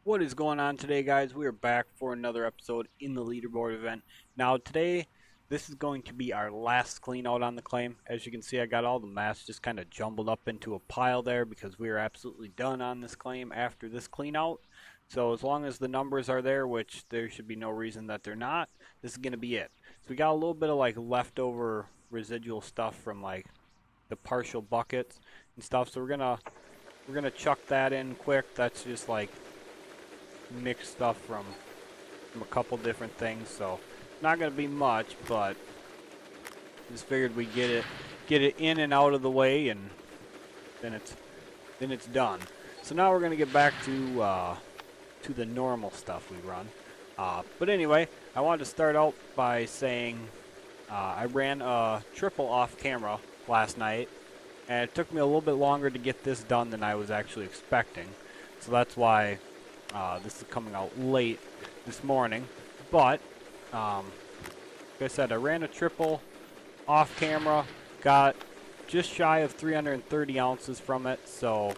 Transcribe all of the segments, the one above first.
What is going on today, guys? We are back for another episode in the leaderboard event. Now, today, this is going to be our last clean out on the claim. As you can see, I got all the maps just kind of jumbled up into a pile there because we are absolutely done on this claim after this clean out. So as long as the numbers are there, which there should be no reason that they're not, this is going to be it. So we got a little bit of like leftover residual stuff from like the partial buckets and stuff. So we're gonna chuck that in quick. That's just like mixed stuff from a couple different things, so not gonna be much, but just figured we'd get it in and out of the way, and then it's done. So now we're gonna get back to the normal stuff we run. But anyway, I wanted to start out by saying I ran a triple off camera last night, and it took me a little bit longer to get this done than I was actually expecting. So that's why this is coming out late this morning. But, like I said, I ran a triple off camera, got just shy of 330 ounces from it, so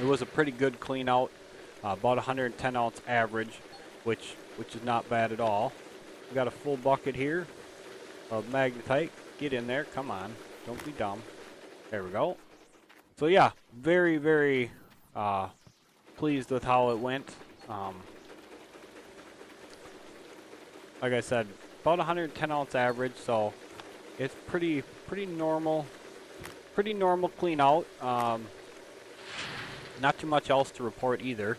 it was a pretty good clean out. About 110 ounce average, which is not bad at all. We got a full bucket here of magnetite. Get in there, come on, don't be dumb. There we go. So yeah, very, very pleased with how it went. Like I said, about 110 ounce average, so it's pretty normal clean out. Not too much else to report either.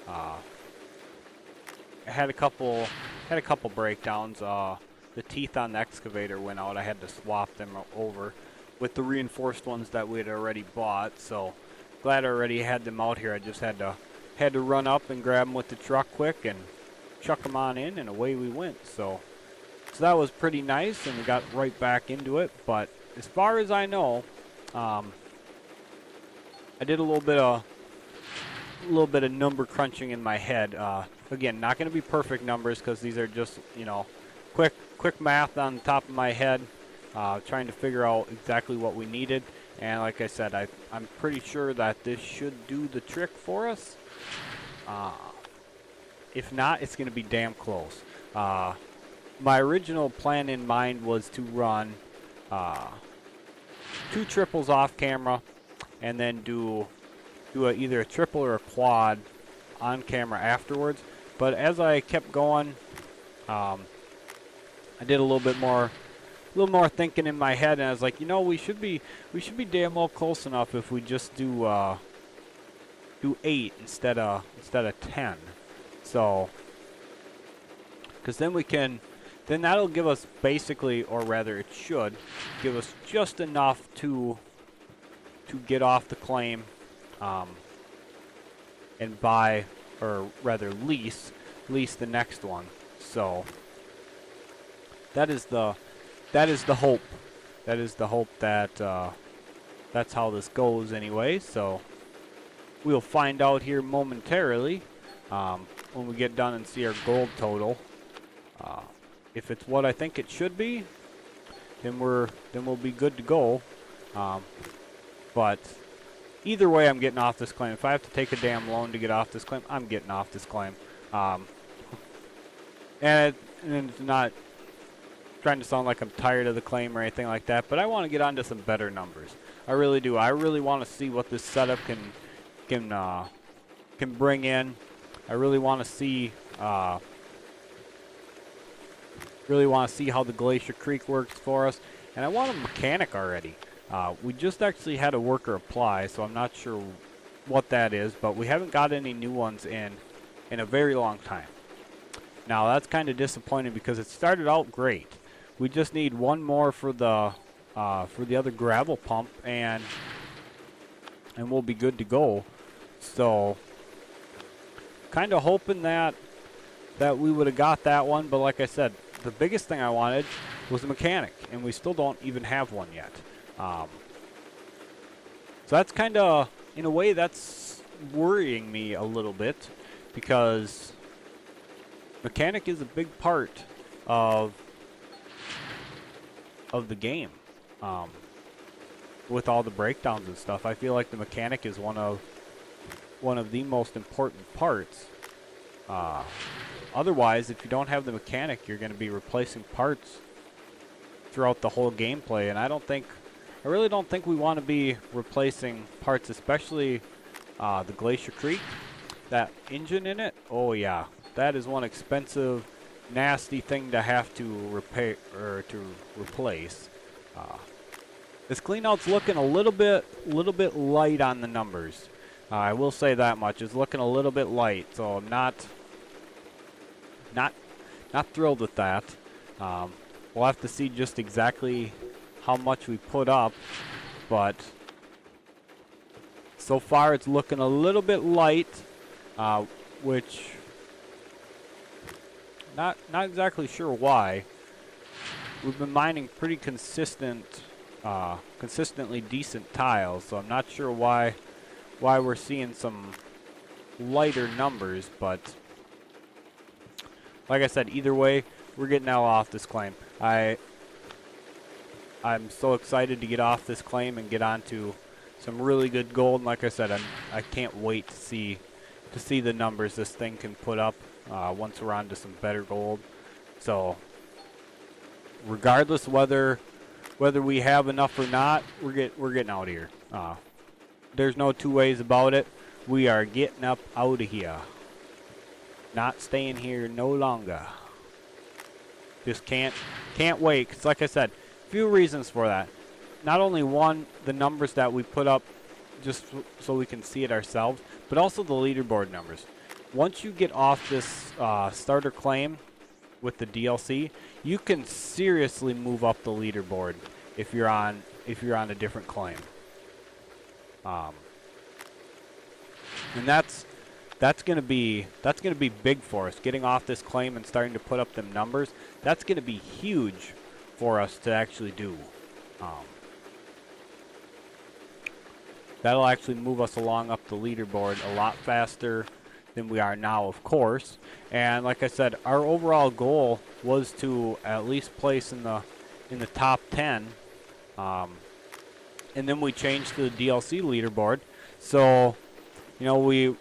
I had a couple breakdowns. The teeth on the excavator went out. I had to swap them over with the reinforced ones that we had already bought. So glad I already had them out here. I just had to run up and grab them with the truck quick and chuck them on in, and away we went. So that was pretty nice, and we got right back into it. But as far as I know, I did a little bit of number crunching in my head. Again, not going to be perfect numbers because these are just, quick math on the top of my head, trying to figure out exactly what we needed. And like I said, I'm pretty sure that this should do the trick for us. If not, it's going to be damn close. My original plan in mind was to run 2 triples off camera and then do either a triple or a quad on camera afterwards. But as I kept going, I did a little more thinking in my head, and I was like, we should be damn well close enough if we just do 8 instead of 10. So, because then that'll give us basically, or rather, it should give us just enough to get off the claim, and buy, or rather lease the next one. So that is the hope. That is the hope that that's how this goes anyway. So we'll find out here momentarily when we get done and see our gold total. If it's what I think it should be, then we'll be good to go. But either way, I'm getting off this claim. If I have to take a damn loan to get off this claim, I'm getting off this claim. And it's not trying to sound like I'm tired of the claim or anything like that, but I want to get onto some better numbers. I really do. I really want to see what this setup can bring in. I really want to see how the Glacier Creek works for us, and I want a mechanic already. We just actually had a worker apply, so I'm not sure what that is, but we haven't got any new ones in a very long time. Now that's kind of disappointing because it started out great. We just need one more for the other gravel pump, and we'll be good to go. So kind of hoping that we would have got that one, but like I said, the biggest thing I wanted was a mechanic, and we still don't even have one yet. So that's kind of, in a way, that's worrying me a little bit, because mechanic is a big part of the game. With all the breakdowns and stuff, I feel like the mechanic is one of one of the most important parts. Otherwise, if you don't have the mechanic, you're going to be replacing parts throughout the whole gameplay, and I really don't think we want to be replacing parts, especially the Glacier Creek. That engine in it, oh yeah, that is one expensive, nasty thing to have to repair or to replace. This cleanout's looking a little bit light on the numbers. I will say that much. It's looking a little bit light, so I'm not thrilled with that. We'll have to see just exactly how much we put up, but so far it's looking a little bit light, which not exactly sure why. We've been mining pretty consistently decent tiles, so I'm not sure why we're seeing some lighter numbers, but like I said, either way, we're getting out off this claim. I'm so excited to get off this claim and get onto some really good gold. And like I said, I can't wait to see the numbers this thing can put up once we're on to some better gold. So regardless whether we have enough or not, we're getting out of here. There's no two ways about it. We are getting up out of here. Not staying here no longer. Just can't wait. 'Cause like I said, few reasons for that. Not only one, the numbers that we put up just so we can see it ourselves, but also the leaderboard numbers. Once you get off this starter claim with the DLC, you can seriously move up the leaderboard if you're on a different claim. And that's gonna be big for us. Getting off this claim and starting to put up them numbers, that's gonna be huge for us to actually do. That'll actually move us along up the leaderboard a lot faster than we are now, of course. And like I said, our overall goal was to at least place in the top 10. And then we changed to the DLC leaderboard. So, you know, we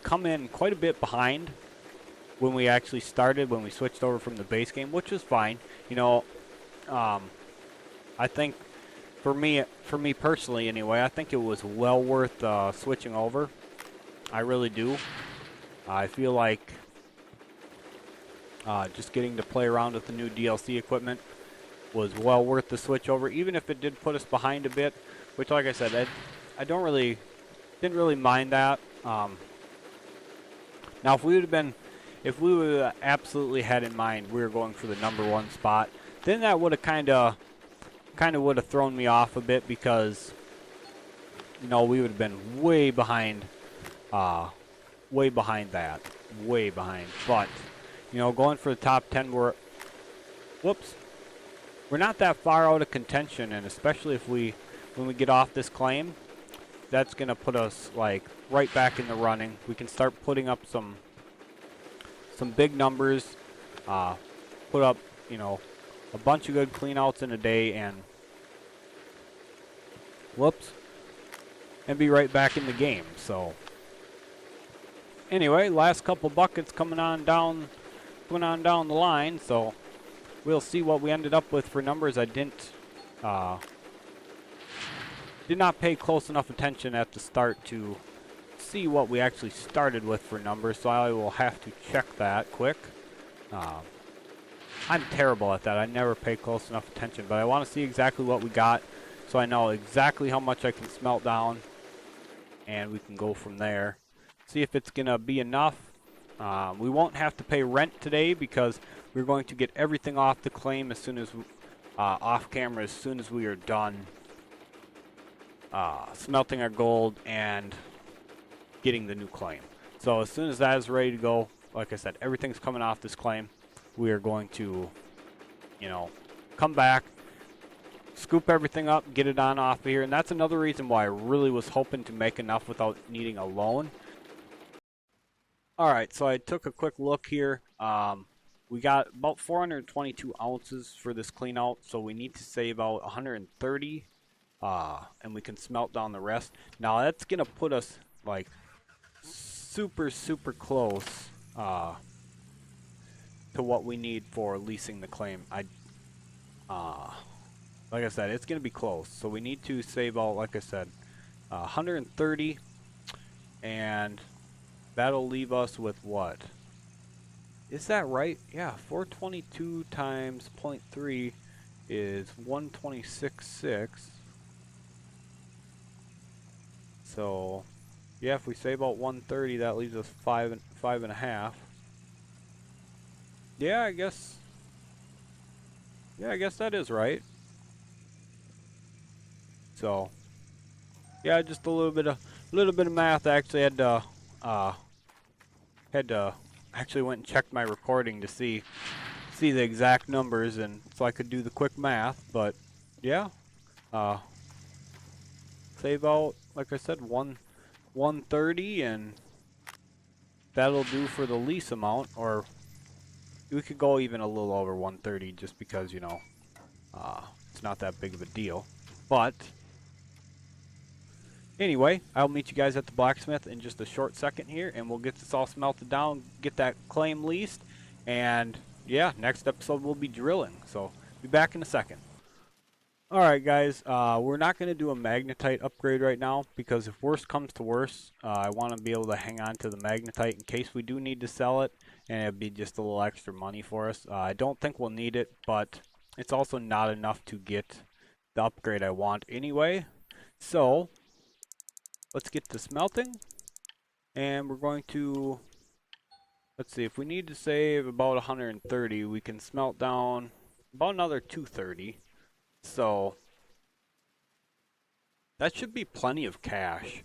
come in quite a bit behind when we actually started, when we switched over from the base game, which was fine. You know, I think for me personally anyway, I think it was well worth switching over. I really do. I feel like just getting to play around with the new DLC equipment was well worth the switch over, even if it did put us behind a bit, which like I said, I didn't really mind that. Now if we would have absolutely had in mind we were going for the #1 spot, then that would have kind of would have thrown me off a bit, because you know, we would have been way behind that. But you know, going for the top 10, we're not that far out of contention, and especially when we get off this claim, that's gonna put us like right back in the running. We can start putting up some big numbers, put up, you know, a bunch of good cleanouts in a day, and be right back in the game. So anyway, last couple buckets coming on down the line, so we'll see what we ended up with for numbers. I did not pay close enough attention at the start to see what we actually started with for numbers, so I will have to check that quick. I'm terrible at that. I never pay close enough attention, but I want to see exactly what we got, so I know exactly how much I can smelt down, and we can go from there. See if it's gonna be enough. We won't have to pay rent today because we're going to get everything off the claim as soon as off camera, as soon as we are done smelting our gold and getting the new claim. So as soon as that is ready to go, like I said, everything's coming off this claim. We are going to, you know, come back, scoop everything up, get it on off of here. And that's another reason why I really was hoping to make enough without needing a loan. Alright, so I took a quick look here. We got about 422 ounces for this clean out, so we need to save out 130, and we can smelt down the rest. Now that's gonna put us like super close to what we need for leasing the claim. Like I said, it's gonna be close. So we need to save out, like I said, 130, and that'll leave us with what? Is that right? Yeah, 422 times 0.3 is 126.6. So, yeah, if we save out 130, that leaves us five and a half. Yeah, I guess. Yeah, I guess that is right. So, yeah, just a little bit of math. I actually had to actually went and checked my recording to see the exact numbers, and so I could do the quick math. But yeah, uh, save out, like I said, 130, and that'll do for the lease amount. Or we could go even a little over 130, just because, you know, it's not that big of a deal. But anyway, I'll meet you guys at the blacksmith in just a short second here, and we'll get this all smelted down, get that claim leased, and yeah, next episode we'll be drilling. So be back in a second. Alright guys, we're not going to do a magnetite upgrade right now, because if worst comes to worst, I want to be able to hang on to the magnetite in case we do need to sell it, and it'd be just a little extra money for us. I don't think we'll need it, but it's also not enough to get the upgrade I want anyway. So let's get to smelting, and we're going to, let's see, if we need to save about 130, we can smelt down about another 230. So that should be plenty of cash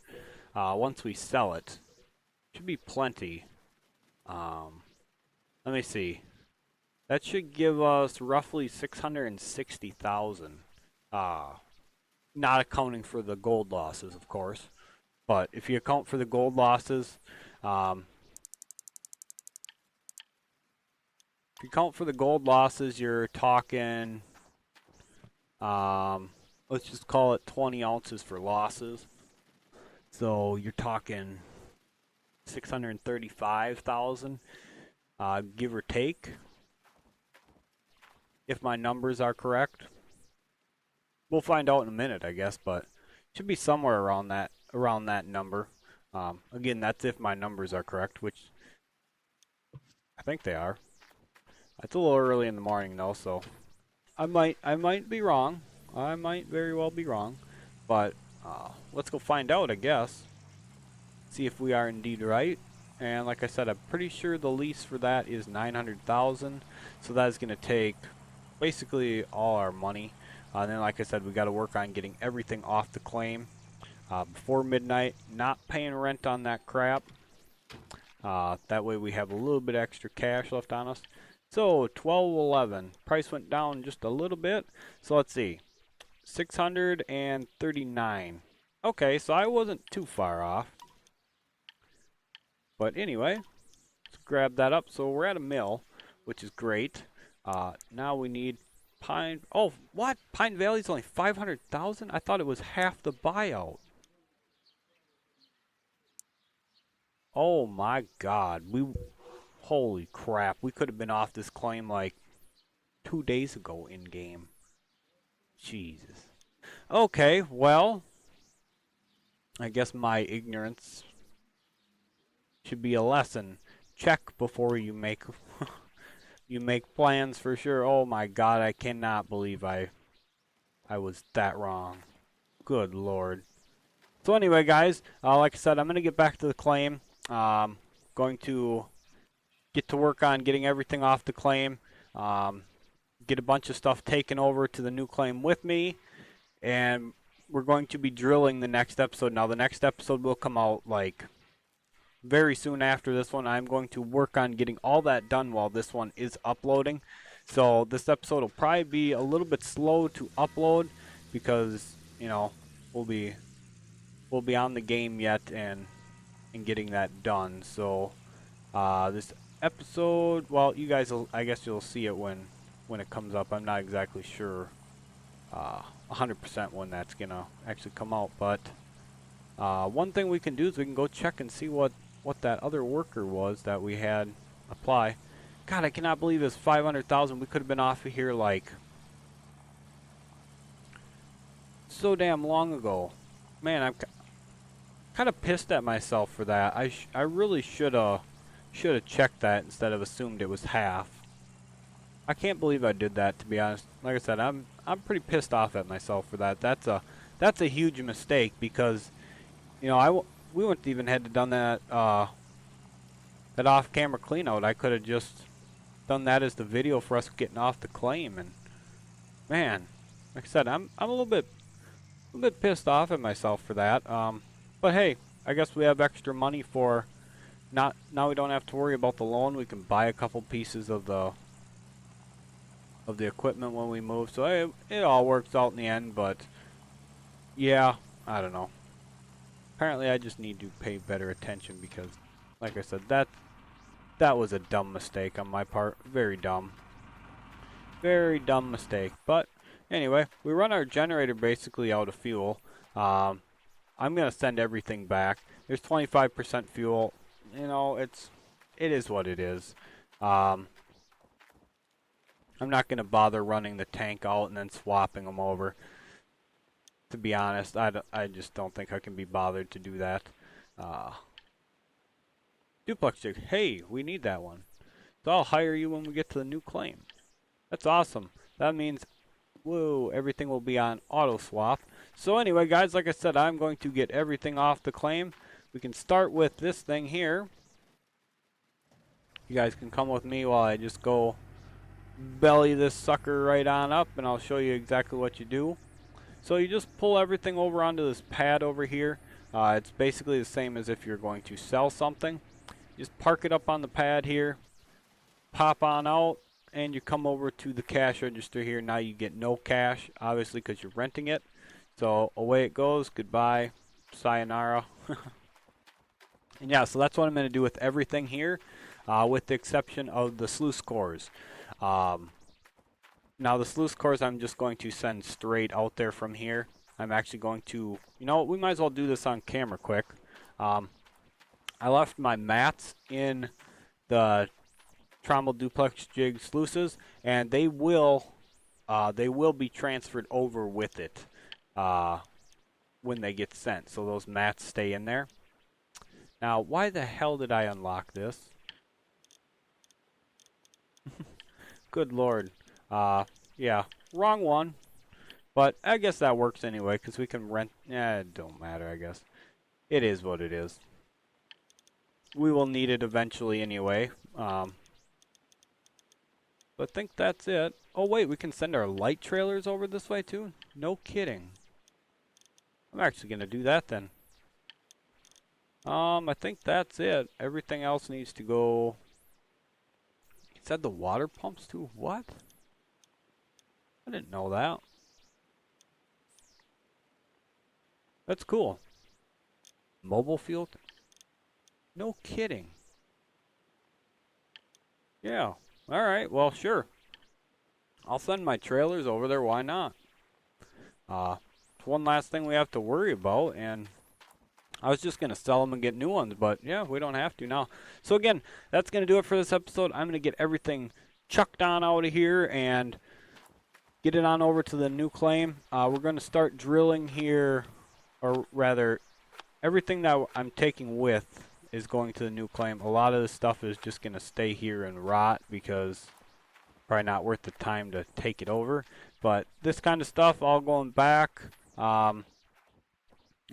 once we sell it. Should be plenty. Let me see. That should give us roughly 660,000. Not accounting for the gold losses, of course. But if you account for the gold losses, you're talking, let's just call it 20 ounces for losses. So you're talking 635,000, give or take, if my numbers are correct. We'll find out in a minute, I guess, but should be somewhere around that number. Again, that's if my numbers are correct, which I think they are. It's a little early in the morning though, so I might be wrong. I might very well be wrong, but let's go find out, I guess. See if we are indeed right. And like I said, I'm pretty sure the lease for that is 900,000. So that is going to take basically all our money. And then, like I said, we got to work on getting everything off the claim before midnight. Not paying rent on that crap. That way we have a little bit extra cash left on us. So 12.11. Price went down just a little bit. So let's see. 639. Okay, so I wasn't too far off. But anyway, let's grab that up. So we're at a mill, which is great. Now we need Pine. Oh, what? Pine Valley's only 500,000? I thought it was half the buyout. Oh my God. Holy crap. We could have been off this claim like 2 days ago in game. Jesus. Okay, well, I guess my ignorance should be a lesson. Check before you make you make plans for sure. Oh my God, I cannot believe I was that wrong. Good Lord. So anyway, guys, like I said, I'm gonna get back to the claim. Going to get to work on getting everything off the claim. Get a bunch of stuff taken over to the new claim with me, and we're going to be drilling the next episode. Now, the next episode will come out like very soon after this one. I'm going to work on getting all that done while this one is uploading. So this episode will probably be a little bit slow to upload because, you know, we'll be on the game yet and getting that done. So this episode, well, you guys will, I guess you'll see it when it comes up. I'm not exactly sure 100% when that's gonna actually come out, but one thing we can do is we can go check and see what what that other worker was that we had apply. God, I cannot believe it's 500,000. We could have been off of here like so damn long ago. Man, I'm kind of pissed at myself for that. I really should have checked that instead of assumed it was half. I can't believe I did that, to be honest. Like I said, I'm pretty pissed off at myself for that. That's a huge mistake because, you know, we wouldn't even had to done that that off-camera clean out. I could have just done that as the video for us getting off the claim, and man, like I said, I'm a little bit pissed off at myself for that. But hey, I guess we have extra money for now we don't have to worry about the loan. We can buy a couple pieces of the equipment when we move. So it all works out in the end, but yeah, I don't know. Apparently I just need to pay better attention because, like I said, that was a dumb mistake on my part. Very dumb. Very dumb mistake. But anyway, we run our generator basically out of fuel. I'm going to send everything back. There's 25% fuel. You know, it is what it is. I'm not going to bother running the tank out and then swapping them over. To be honest, I just don't think I can be bothered to do that. Duplex jig. Hey, we need that one. So I'll hire you when we get to the new claim. That's awesome. That means, whoa, everything will be on auto swap. So anyway, guys, like I said, I'm going to get everything off the claim. We can start with this thing here. You guys can come with me while I just go belly this sucker right on up, and I'll show you exactly what you do. So you just pull everything over onto this pad over here. It's basically the same as if you're going to sell something. Just park it up on the pad here, pop on out, and you come over to the cash register here. Now you get no cash, obviously, because you're renting it. So away it goes. Goodbye. Sayonara. And yeah, so that's what I'm going to do with everything here, with the exception of the sluice cores. Now the sluice cores I'm just going to send straight out there from here. I'm actually going to, you know, we might as well do this on camera quick. I left my mats in the Trommel duplex jig sluices, and they will be transferred over with it when they get sent. So those mats stay in there. Now, why the hell did I unlock this? Good Lord. Yeah, wrong one. But I guess that works anyway, because we can rent. Yeah, it don't matter, I guess. It is what it is. We will need it eventually anyway. But I think that's it. Oh, wait, we can send our light trailers over this way, too? No kidding. I'm actually going to do that, then. I think that's it. Everything else needs to go. He said the water pumps, too? What? I didn't know that. That's cool. Mobile fuel? No kidding. Yeah. Alright, well, sure. I'll send my trailers over there, why not? It's one last thing we have to worry about, and I was just going to sell them and get new ones, but yeah, we don't have to now. So again, that's going to do it for this episode. I'm going to get everything chucked on out of here and get it on over to the new claim. We're going to start drilling here, or rather, everything that I'm taking with is going to the new claim. A lot of this stuff is just going to stay here and rot because probably not worth the time to take it over. But this kind of stuff all going back. You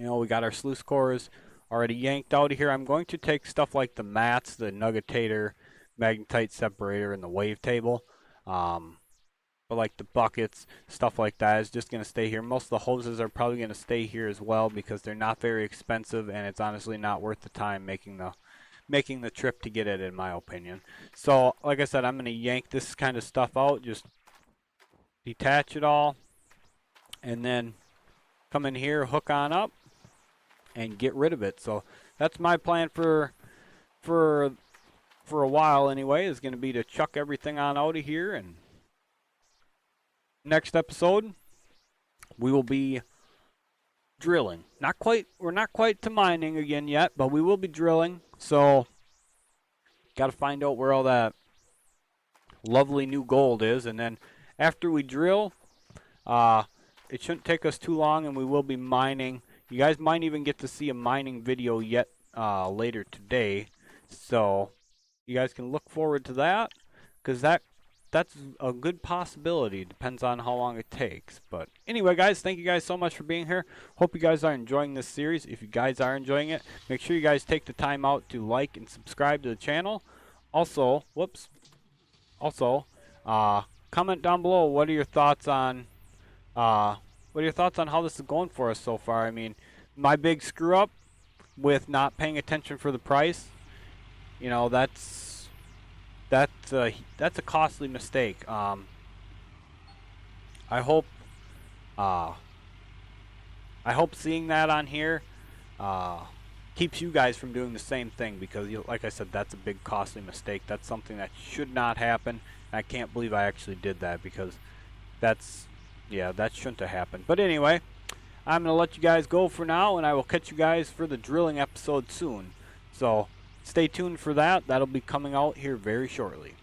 know, we got our sluice cores already yanked out of here. I'm going to take stuff like the mats, the nuggetator, magnetite separator, and the wavetable. But like the buckets, stuff like that is just going to stay here. Most of the hoses are probably going to stay here as well because they're not very expensive, and it's honestly not worth the time making the trip to get it, in my opinion. So, like I said, I'm going to yank this kind of stuff out, just detach it all, and then come in here, hook on up, and get rid of it. So that's my plan for a while anyway, is going to be to chuck everything on out of here. And next episode, we will be drilling. We're not quite to mining again yet, but we will be drilling. So, got to find out where all that lovely new gold is, and then after we drill, uh, it shouldn't take us too long, and we will be mining. You guys might even get to see a mining video yet later today, so you guys can look forward to that, because that's a good possibility. Depends on how long it takes. But anyway, guys, thank you guys so much for being here. Hope you guys are enjoying this series. If you guys are enjoying it, make sure you guys take the time out to like and subscribe to the channel. Also, comment down below what are your thoughts on how this is going for us so far. I mean, my big screw up with not paying attention for the price, you know, that's a costly mistake. I hope seeing that on here keeps you guys from doing the same thing, because like I said, that's a big costly mistake. That's something that should not happen. I can't believe I actually did that, because that shouldn't have happened. But anyway, I'm going to let you guys go for now, and I will catch you guys for the drilling episode soon. So stay tuned for that. That'll be coming out here very shortly.